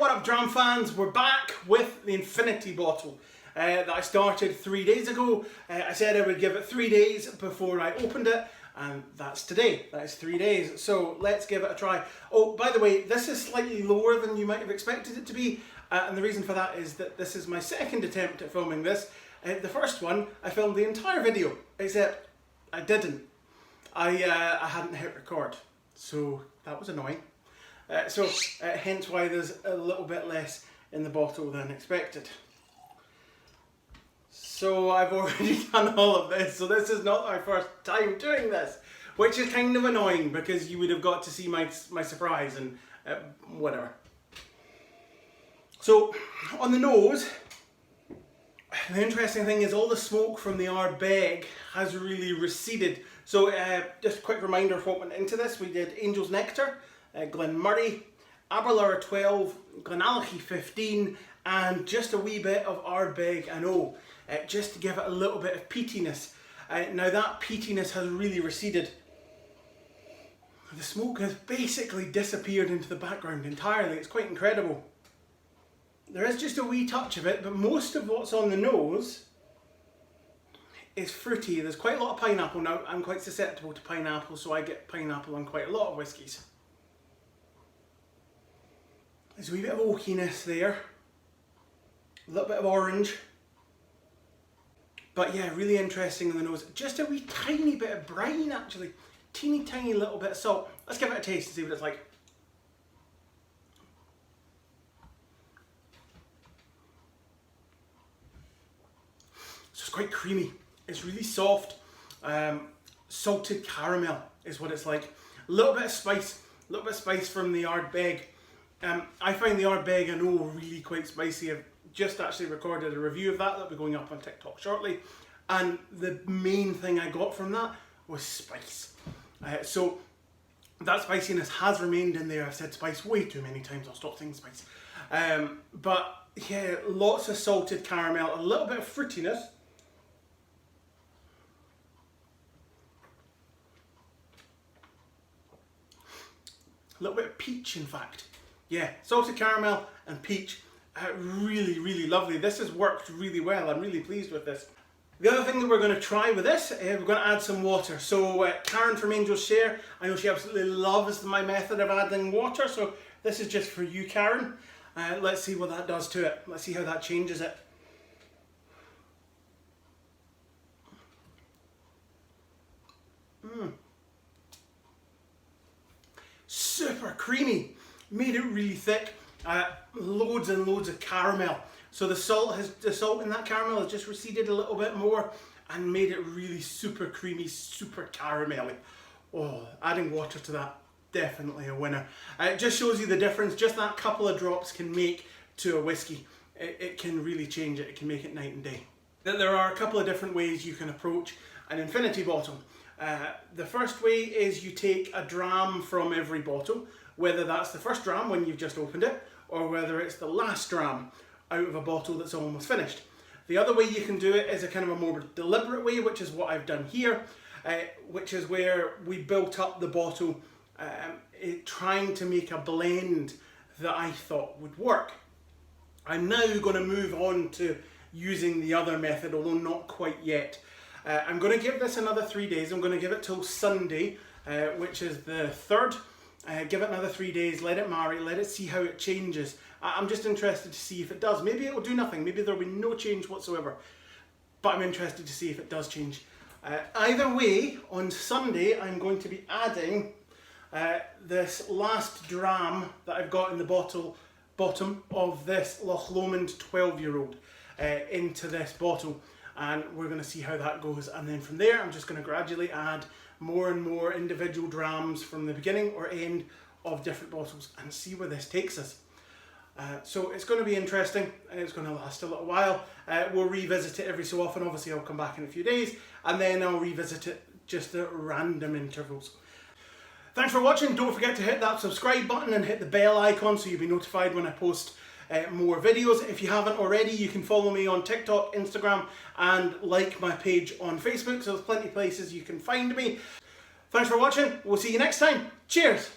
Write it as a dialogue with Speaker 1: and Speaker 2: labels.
Speaker 1: what up dram fans, we're back with the infinity bottle that I started 3 days ago. I said I would give it 3 days before I opened it, and that's today. That is 3 days, so let's give it a try. Oh, by the way, this is slightly lower than you might have expected it to be, and the reason for that is that this is my second attempt at filming this. The first one, I filmed the entire video, except I didn't. I hadn't hit record, so that was annoying. Hence why there's a little bit less in the bottle than expected. So I've already done all of this, so this is not my first time doing this, which is kind of annoying because you would have got to see my surprise and whatever. So on the nose, the interesting thing is all the smoke from the Ardbeg has really receded. So just a quick reminder of what went into this. We did Angel's Nectar, Glenmurray, Aberlour 12, Glenallachie 15, and just a wee bit of Ardbeg and O, just to give it a little bit of peatiness. Now that peatiness has really receded. The smoke has basically disappeared into the background entirely. It's quite incredible. There is just a wee touch of it, but most of what's on the nose is fruity. There's quite a lot of pineapple. Now, I'm quite susceptible to pineapple, so I get pineapple on quite a lot of whiskies. There's a wee bit of oakiness there, a little bit of orange, but yeah, really interesting on the nose. Just a wee tiny bit of brine actually, teeny tiny little bit of salt. Let's give it a taste and see what it's like. So it's quite creamy, it's really soft, salted caramel is what it's like. A little bit of spice from the Ardbeg. I find the Ardbeg and O really quite spicy. I've just actually recorded a review of that that'll be going up on TikTok shortly, and the main thing I got from that was spice. So that spiciness has remained in there. I've said spice way too many times, I'll stop saying spice. But yeah, lots of salted caramel, a little bit of fruitiness. A little bit of peach in fact. Yeah, salted caramel and peach, really, really lovely. This has worked really well. I'm really pleased with this. The other thing that we're going to try with this, we're going to add some water. So Karen from Angel's Share, I know she absolutely loves my method of adding water, so this is just for you, Karen. Let's see what that does to it. Let's see how that changes it. Super creamy. Made it really thick, loads and loads of caramel. So the salt in that caramel has just receded a little bit more and made it really super creamy, super caramelly. Oh, adding water to that, definitely a winner. It just shows you the difference just that couple of drops can make to a whiskey. It can really change it, it can make it night and day. There are a couple of different ways you can approach an infinity bottle. The first way is you take a dram from every bottle, whether that's the first dram when you've just opened it, or whether it's the last dram out of a bottle that's almost finished. The other way you can do it is a kind of a more deliberate way, which is what I've done here, which is where we built up the bottle trying to make a blend that I thought would work. I'm now going to move on to using the other method, although not quite yet. I'm going to give this another 3 days. I'm going to give it till Sunday, which is the 3rd. Give it another 3 days, let it marry, let it see how it changes. I'm just interested to see if it does. Maybe it will do nothing, maybe there will be no change whatsoever. But I'm interested to see if it does change. Either way, on Sunday I'm going to be adding this last dram that I've got in the bottom of this Loch Lomond 12-year-old into this bottle. And we're going to see how that goes, and then from there I'm just going to gradually add more and more individual drams from the beginning or end of different bottles and see where this takes us. So it's going to be interesting and it's going to last a little while. We'll revisit it every so often. Obviously I'll come back in a few days and then I'll revisit it just at random intervals. Thanks for watching. Don't forget to hit that subscribe button and hit the bell icon so you'll be notified when I post more videos. If you haven't already, you can follow me on TikTok, Instagram, and like my page on Facebook. So there's plenty of places you can find me. Thanks for watching. We'll see you next time. Cheers.